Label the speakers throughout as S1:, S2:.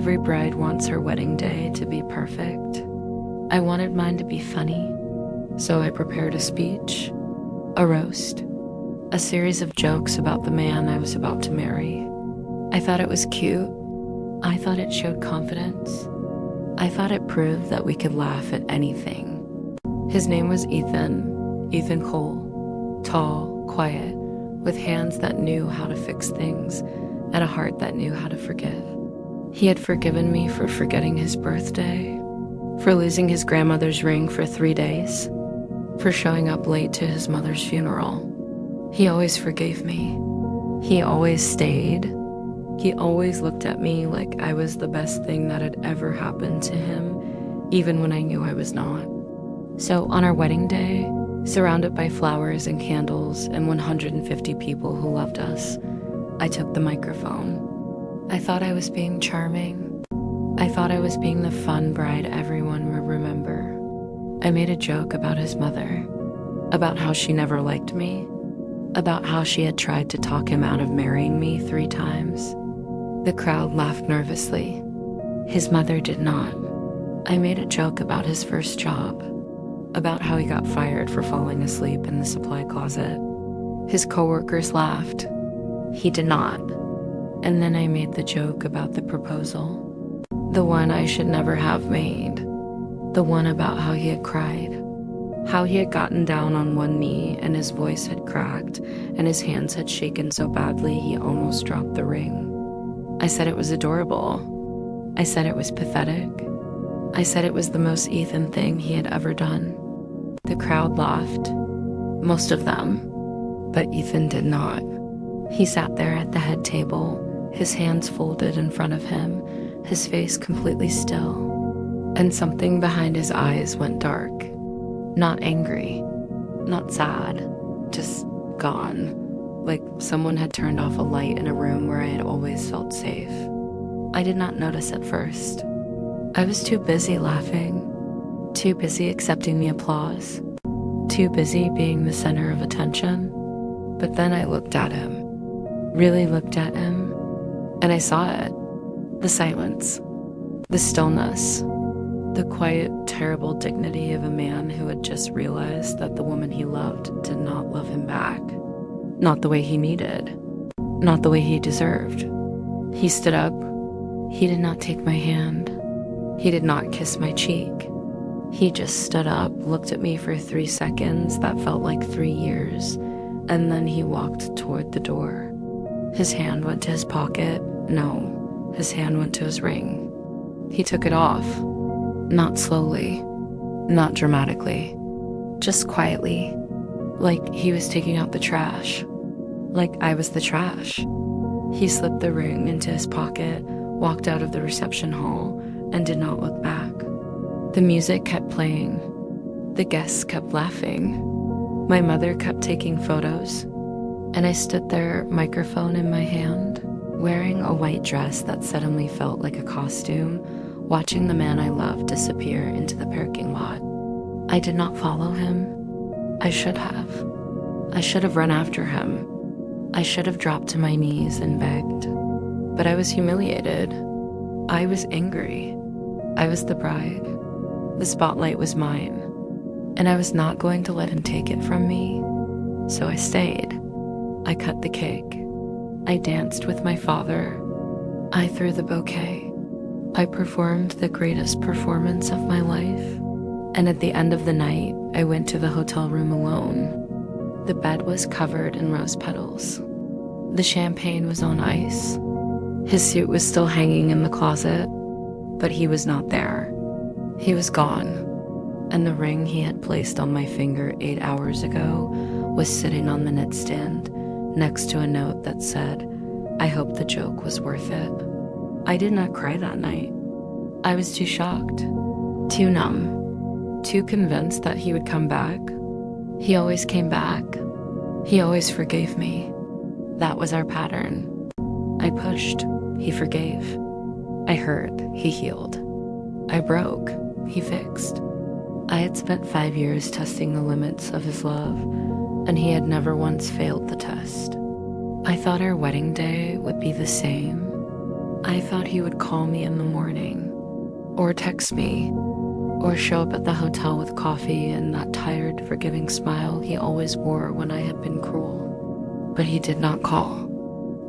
S1: Every bride wants her wedding day to be perfect. I wanted mine to be funny, so I prepared a speech, a roast, a series of jokes about the man I was about to marry. I thought it was cute. I thought it showed confidence. I thought it proved that we could laugh at anything. His name was Ethan Cole, tall, quiet, with hands that knew how to fix things and a heart that knew how to forgive. He had forgiven me for forgetting his birthday, for losing his grandmother's ring for 3 days, for showing up late to his mother's funeral. He always forgave me. He always stayed. He always looked at me like I was the best thing that had ever happened to him, even when I knew I was not. So on our wedding day, surrounded by flowers and candles and 150 people who loved us, I took the microphone. I thought I was being charming. I thought I was being the fun bride everyone would remember. I made a joke about his mother, about how she never liked me, about how she had tried to talk him out of marrying me 3 times. The crowd laughed nervously. His mother did not. I made a joke about his first job, about how he got fired for falling asleep in the supply closet. His coworkers laughed. He did not. And then I made the joke about the proposal, the one I should never have made, the one about how he had cried, how he had gotten down on one knee and his voice had cracked and his hands had shaken so badly he almost dropped the ring. I said it was adorable. I said it was pathetic. I said it was the most Ethan thing he had ever done. The crowd laughed, most of them, but Ethan did not. He sat there at the head table, his hands folded in front of him, his face completely still, and something behind his eyes went dark. Not angry, not sad, just gone. Like someone had turned off a light in a room where I had always felt safe. I did not notice at first. I was too busy laughing, too busy accepting the applause, too busy being the center of attention. But then I looked at him, really looked at him, and I saw it. The silence, the stillness, the quiet, terrible dignity of a man who had just realized that the woman he loved did not love him back. Not the way he needed, not the way he deserved. He stood up. He did not take my hand. He did not kiss my cheek. He just stood up, looked at me for 3 seconds that felt like 3 years, and then he walked toward the door. His hand went to his pocket. No, his hand went to his ring. He took it off. Not slowly, not dramatically, just quietly, like he was taking out the trash, like I was the trash. He slipped the ring into his pocket, walked out of the reception hall, and did not look back. The music kept playing. The guests kept laughing. My mother kept taking photos, and I stood there, microphone in my hand, wearing a white dress that suddenly felt like a costume, watching the man I loved disappear into the parking lot. I did not follow him. I should have. I should have run after him. I should have dropped to my knees and begged. But I was humiliated. I was angry. I was the bride. The spotlight was mine, and I was not going to let him take it from me. So I stayed. I cut the cake. I danced with my father. I threw the bouquet. I performed the greatest performance of my life. And at the end of the night, I went to the hotel room alone. The bed was covered in rose petals. The champagne was on ice. His suit was still hanging in the closet, but he was not there. He was gone, and the ring he had placed on my finger 8 hours ago was sitting on the nightstand next to a note that said, "I hope the joke was worth it." I did not cry that night. I was too shocked, too numb, too convinced that he would come back. He always came back. He always forgave me. That was our pattern. I pushed. He forgave. I hurt. He healed. I broke. He fixed. I had spent 5 years testing the limits of his love, and he had never once failed the test. I thought our wedding day would be the same, I thought he would call me in the morning, or text me, or show up at the hotel with coffee and that tired, forgiving smile he always wore when I had been cruel. But he did not call.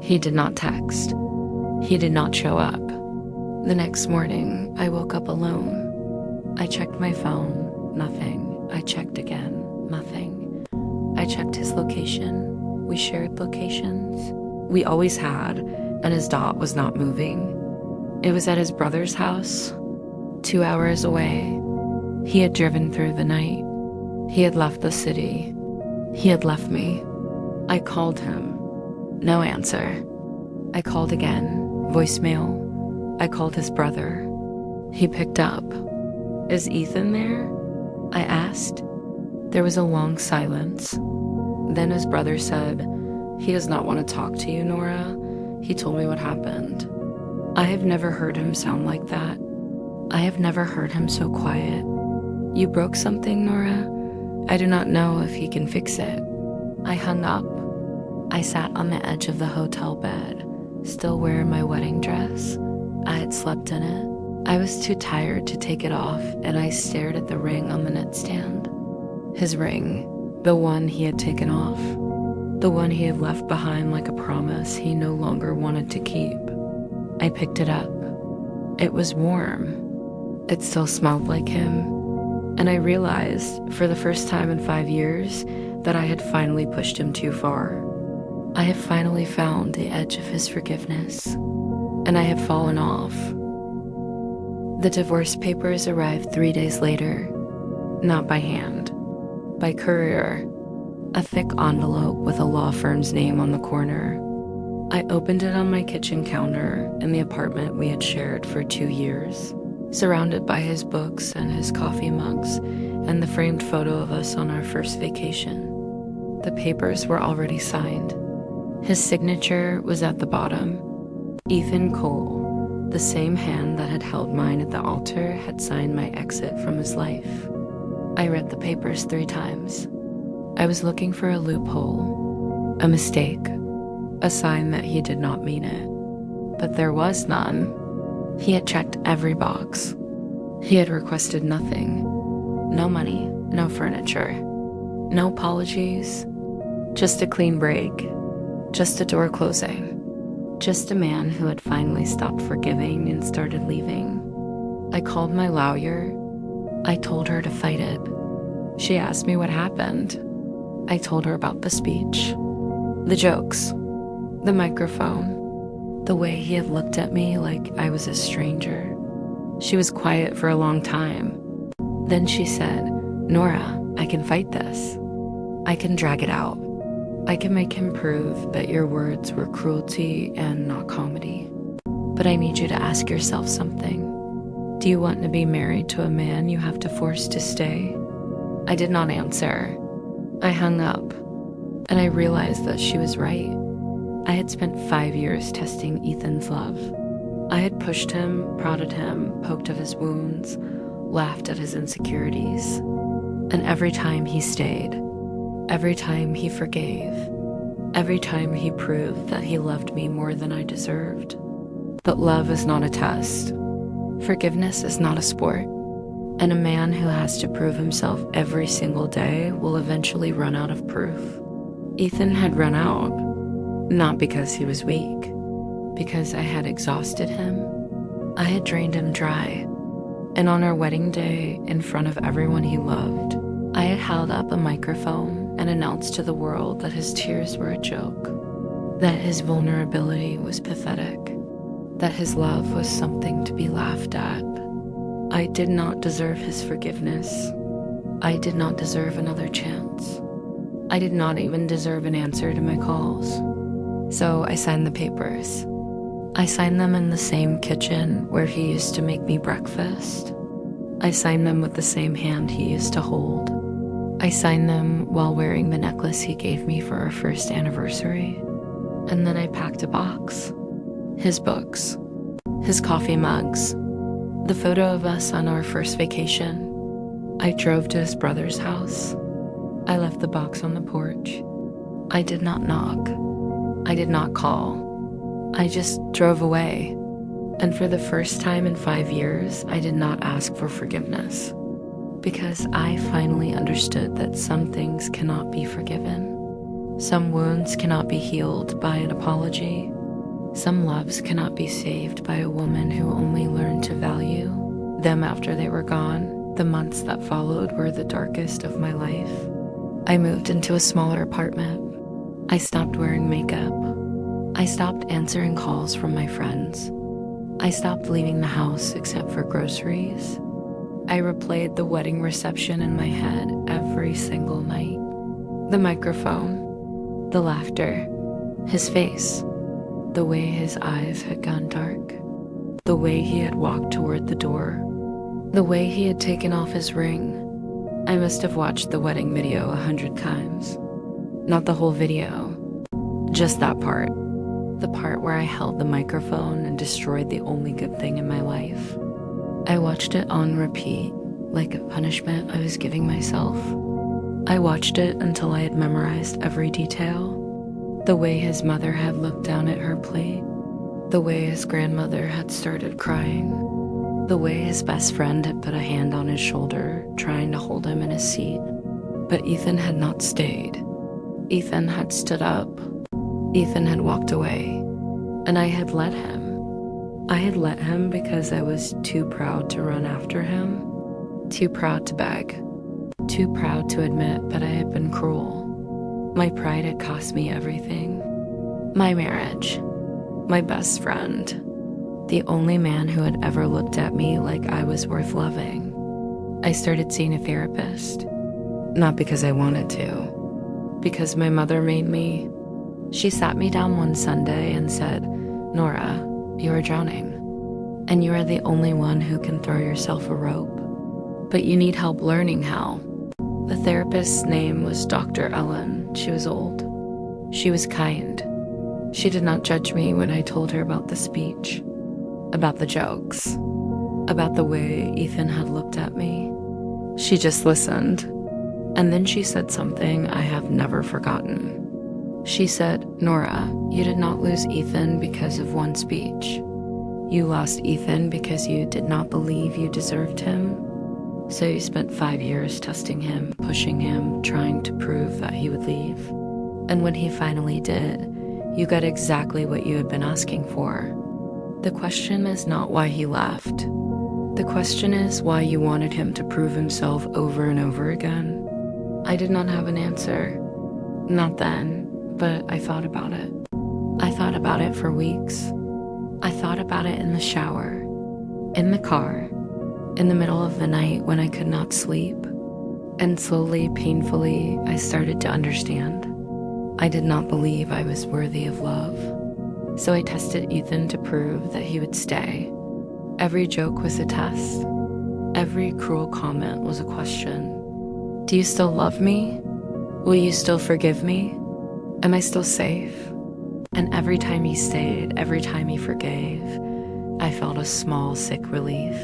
S1: He did not text. He did not show up. The next morning, I woke up alone. I checked my phone, nothing. I checked again, nothing. I checked his location. We shared locations. We always had, and his dot was not moving. It was at his brother's house, 2 hours away. He had driven through the night. He had left the city. He had left me. I called him. No answer. I called again. Voicemail. I called his brother. He picked up. Is Ethan there? I asked. There was a long silence. Then his brother said, he does not want to talk to you, Nora. He told me what happened. I have never heard him sound like that. I have never heard him so quiet. You broke something, Nora? I do not know if he can fix it. I hung up. I sat on the edge of the hotel bed, still wearing my wedding dress. I had slept in it. I was too tired to take it off, and I stared at the ring on the nightstand. His ring, the one he had taken off, the one he had left behind like a promise he no longer wanted to keep. I picked it up. It was warm. It still smelled like him. And I realized, for the first time in 5 years, that I had finally pushed him too far. I had finally found the edge of his forgiveness, and I had fallen off. The divorce papers arrived 3 days later, not by hand, by courier, a thick envelope with a law firm's name on the corner. I opened it on my kitchen counter in the apartment we had shared for 2 years, surrounded by his books and his coffee mugs and the framed photo of us on our first vacation. The papers were already signed. His signature was at the bottom. Ethan Cole, the same hand that had held mine at the altar, had signed my exit from his life. I read the papers 3 times. I was looking for a loophole, a mistake, a sign that he did not mean it. But there was none. He had checked every box. He had requested nothing. No money, no furniture, no apologies, just a clean break, just a door closing, just a man who had finally stopped forgiving and started leaving. I called my lawyer. I told her to fight it. She asked me what happened. I told her about the speech, the jokes, the microphone, the way he had looked at me like I was a stranger. She was quiet for a long time. Then she said, Nora, I can fight this. I can drag it out. I can make him prove that your words were cruelty and not comedy. But I need you to ask yourself something. Do you want to be married to a man you have to force to stay? I did not answer. I hung up, and I realized that she was right. I had spent 5 years testing Ethan's love. I had pushed him, prodded him, poked at his wounds, laughed at his insecurities. And every time he stayed, every time he forgave, every time he proved that he loved me more than I deserved. But love is not a test. Forgiveness is not a sport. And a man who has to prove himself every single day will eventually run out of proof. Ethan had run out, not because he was weak, because I had exhausted him. I had drained him dry. And on our wedding day, in front of everyone he loved, I had held up a microphone and announced to the world that his tears were a joke, that his vulnerability was pathetic, that his love was something to be laughed at. I did not deserve his forgiveness. I did not deserve another chance. I did not even deserve an answer to my calls. So I signed the papers. I signed them in the same kitchen where he used to make me breakfast. I signed them with the same hand he used to hold. I signed them while wearing the necklace he gave me for our first anniversary. And then I packed a box. His books, his coffee mugs, the photo of us on our first vacation. I drove to his brother's house. I left the box on the porch. I did not knock. I did not call. I just drove away, And for the first time in 5 years, I did not ask for forgiveness. Because I finally understood that some things cannot be forgiven. Some wounds cannot be healed by an apology. Some loves cannot be saved by a woman who only learned to value them after they were gone. The months that followed were the darkest of my life. I moved into a smaller apartment. I stopped wearing makeup. I stopped answering calls from my friends. I stopped leaving the house except for groceries. I replayed the wedding reception in my head every single night. The microphone, the laughter, his face, the way his eyes had gone dark, the way he had walked toward the door, the way he had taken off his ring. I must have watched the wedding video 100 times. Not the whole video, just that part. The part where I held the microphone and destroyed the only good thing in my life. I watched it on repeat, like a punishment I was giving myself. I watched it until I had memorized every detail. The way his mother had looked down at her plate. The way his grandmother had started crying. The way his best friend had put a hand on his shoulder, trying to hold him in his seat. But Ethan had not stayed. Ethan had stood up. Ethan had walked away. And I had let him. I had let him because I was too proud to run after him, too proud to beg, too proud to admit that I had been cruel. My pride had cost me everything. My marriage, my best friend, the only man who had ever looked at me like I was worth loving. I started seeing a therapist, not because I wanted to, because my mother made me. She sat me down one Sunday and said, "Nora, you are drowning, and you are the only one who can throw yourself a rope, but you need help learning how." The therapist's name was Dr. Ellen. She was old. She was kind. She did not judge me when I told her about the speech, about the jokes, about the way Ethan had looked at me. She just listened, and then she said something I have never forgotten. She said, "Nora, you did not lose Ethan because of one speech. You lost Ethan because you did not believe you deserved him. So you spent 5 years testing him, pushing him, trying to prove that he would leave. And when he finally did, you got exactly what you had been asking for. The question is not why he left. The question is why you wanted him to prove himself over and over again." I did not have an answer. Not then. But I thought about it. I thought about it for weeks. I thought about it in the shower, in the car, in the middle of the night when I could not sleep. And slowly, painfully, I started to understand. I did not believe I was worthy of love. So I tested Ethan to prove that he would stay. Every joke was a test. Every cruel comment was a question. Do you still love me? Will you still forgive me? Am I still safe? And every time he stayed, every time he forgave, I felt a small, sick relief.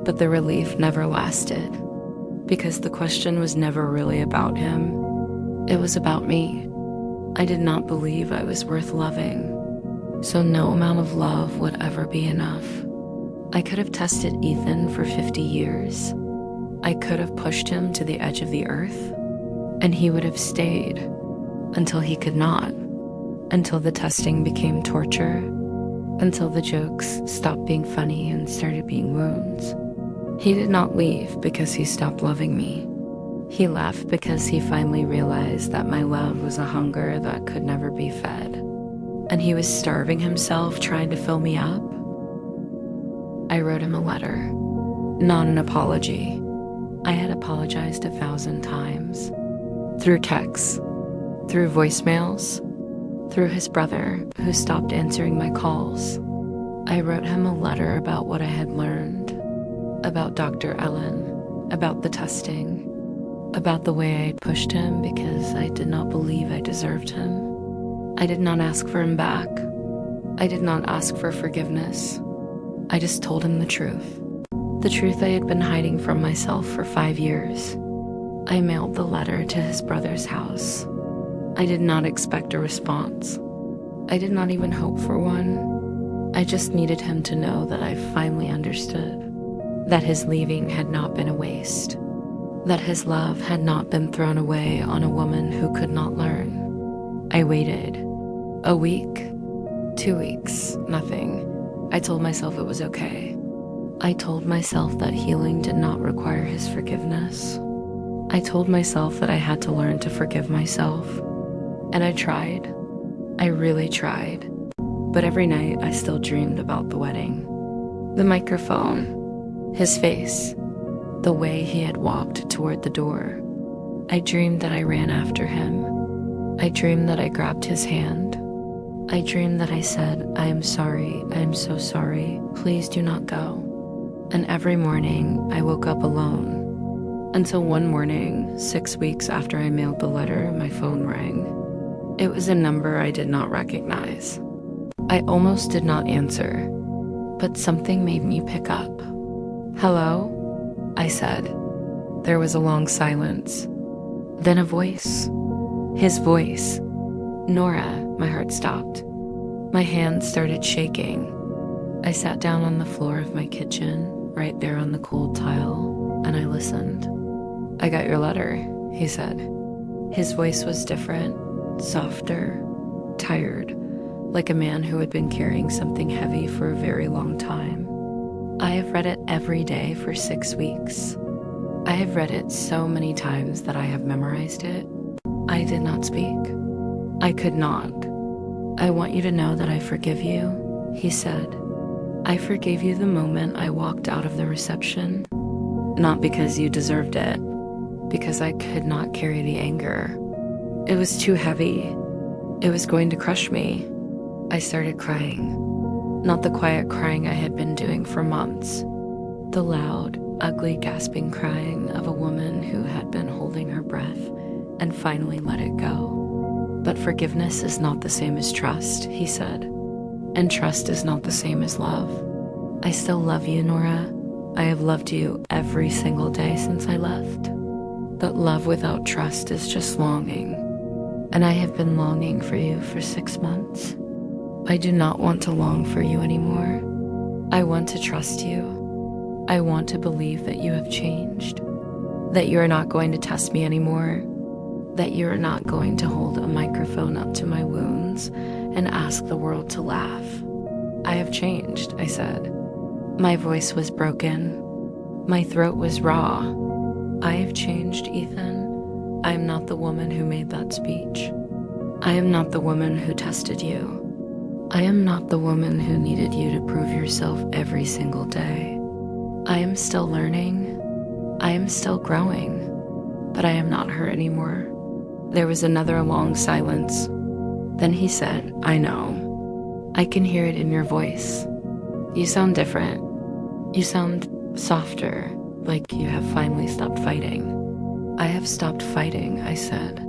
S1: But the relief never lasted, because the question was never really about him. It was about me. I did not believe I was worth loving, so no amount of love would ever be enough. I could have tested Ethan for 50 years. I could have pushed him to the edge of the earth, and he would have stayed. Until he could not, until the testing became torture, until the jokes stopped being funny and started being wounds. He did not leave because he stopped loving me. He left because he finally realized that my love was a hunger that could never be fed, and he was starving himself trying to fill me up. I wrote him a letter, not an apology. I had apologized 1,000 times, through texts, through voicemails, through his brother who stopped answering my calls. I wrote him a letter about what I had learned, about Dr. Ellen, about the testing, about the way I had pushed him because I did not believe I deserved him. I did not ask for him back. I did not ask for forgiveness. I just told him the truth I had been hiding from myself for 5 years. I mailed the letter to his brother's house. I did not expect a response. I did not even hope for one. I just needed him to know that I finally understood. That his leaving had not been a waste. That his love had not been thrown away on a woman who could not learn. I waited. A week, 2 weeks, nothing. I told myself it was okay. I told myself that healing did not require his forgiveness. I told myself that I had to learn to forgive myself. And I tried. I really tried. But every night I still dreamed about the wedding. The microphone, his face, the way he had walked toward the door. I dreamed that I ran after him. I dreamed that I grabbed his hand. I dreamed that I said, I am sorry, I am so sorry, please do not go. And every morning I woke up alone. Until one morning, 6 weeks after I mailed the letter, my phone rang. It was a number I did not recognize. I almost did not answer, but something made me pick up. Hello? I said. There was a long silence. Then a voice. His voice. Nora. My heart stopped. My hands started shaking. I sat down on the floor of my kitchen, right there on the cold tile, and I listened. I got your letter, he said. His voice was different, softer, tired, like a man who had been carrying something heavy for a very long time. I have read it every day for 6 weeks. I have read it so many times that I have memorized it. I did not speak. I could not. I want you to know that I forgive you, he said. I forgave you the moment I walked out of the reception. Not because you deserved it, because I could not carry the anger. It was too heavy. It was going to crush me. I started crying. Not the quiet crying I had been doing for months. The loud, ugly, gasping crying of a woman who had been holding her breath and finally let it go. But forgiveness is not the same as trust, he said. And trust is not the same as love. I still love you, Nora. I have loved you every single day since I left. But love without trust is just longing. And I have been longing for you for 6 months. I do not want to long for you anymore. I want to trust you. I want to believe that you have changed. That you are not going to test me anymore. That you are not going to hold a microphone up to my wounds and ask the world to laugh. I have changed, I said. My voice was broken. My throat was raw. I have changed, Ethan. I am not the woman who made that speech. I am not the woman who tested you. I am not the woman who needed you to prove yourself every single day. I am still learning. I am still growing. But I am not her anymore. There was another long silence. Then he said, I know. I can hear it in your voice. You sound different. You sound softer, like you have finally stopped fighting. I have stopped fighting, I said.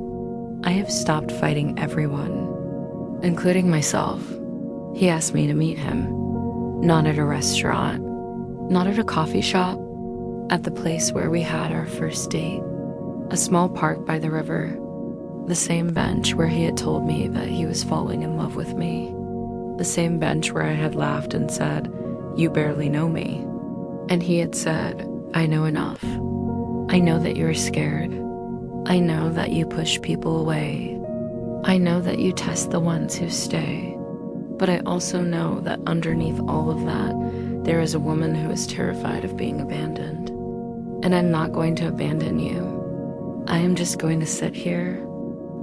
S1: I have stopped fighting everyone, including myself. He asked me to meet him. Not at a restaurant, not at a coffee shop, at the place where we had our first date. A small park by the river. The same bench where he had told me that he was falling in love with me. The same bench where I had laughed and said, you barely know me. And he had said, I know enough. I know that you're scared. I know that you push people away. I know that you test the ones who stay. But I also know that underneath all of that, there is a woman who is terrified of being abandoned. And I'm not going to abandon you. I am just going to sit here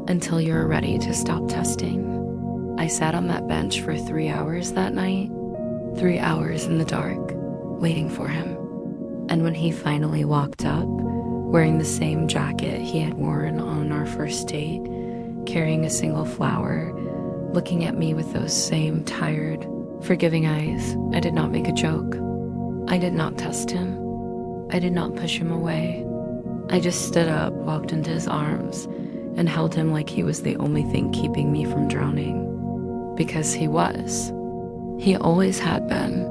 S1: until you're ready to stop testing. I sat on that bench for 3 hours that night, 3 hours in the dark, waiting for him. And when he finally walked up, wearing the same jacket he had worn on our first date, carrying a single flower, looking at me with those same tired, forgiving eyes, I did not make a joke. I did not test him. I did not push him away. I just stood up, walked into his arms, and held him like he was the only thing keeping me from drowning. Because he was. He always had been.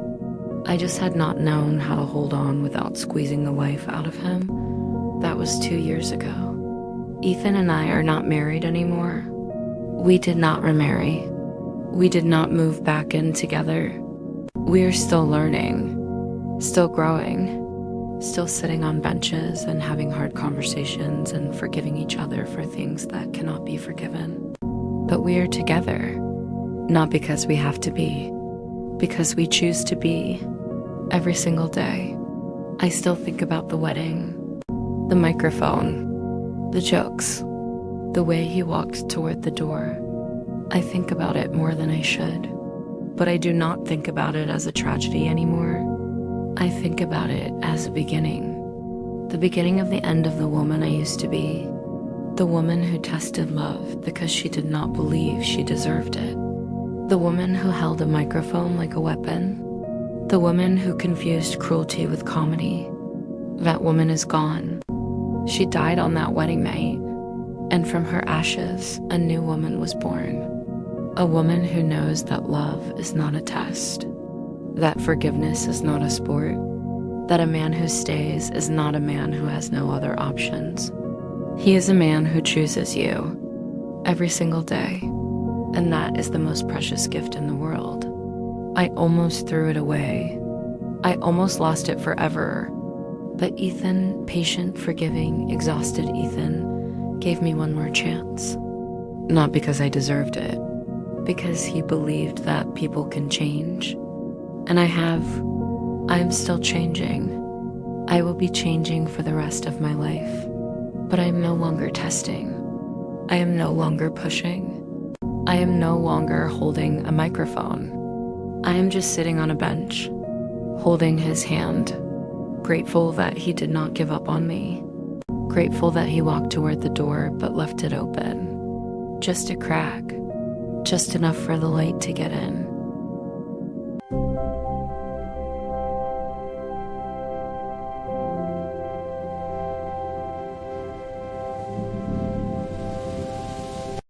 S1: I just had not known how to hold on without squeezing the life out of him. That was 2 years ago. Ethan and I are not married anymore. We did not remarry. We did not move back in together. We are still learning, still growing, still sitting on benches and having hard conversations and forgiving each other for things that cannot be forgiven. But we are together, not because we have to be, because we choose to be. Every single day, I still think about the wedding, the microphone, the jokes, the way he walked toward the door. I think about it more than I should, but I do not think about it as a tragedy anymore. I think about it as a beginning. The beginning of the end of the woman I used to be. The woman who tested love because she did not believe she deserved it. The woman who held a microphone like a weapon. The woman who confused cruelty with comedy. That woman is gone. She died on that wedding night, and from her ashes, a new woman was born. A woman who knows that love is not a test, that forgiveness is not a sport, that a man who stays is not a man who has no other options. He is a man who chooses you every single day, and that is the most precious gift in the world. I almost threw it away. I almost lost it forever. But Ethan, patient, forgiving, exhausted Ethan, gave me one more chance. Not because I deserved it, because he believed that people can change. And I am still changing. I will be changing for the rest of my life. But I am no longer testing. I am no longer pushing. I am no longer holding a microphone. I am just sitting on a bench, holding his hand, grateful that he did not give up on me, grateful that he walked toward the door but left it open. Just a crack, just enough for the light to get in.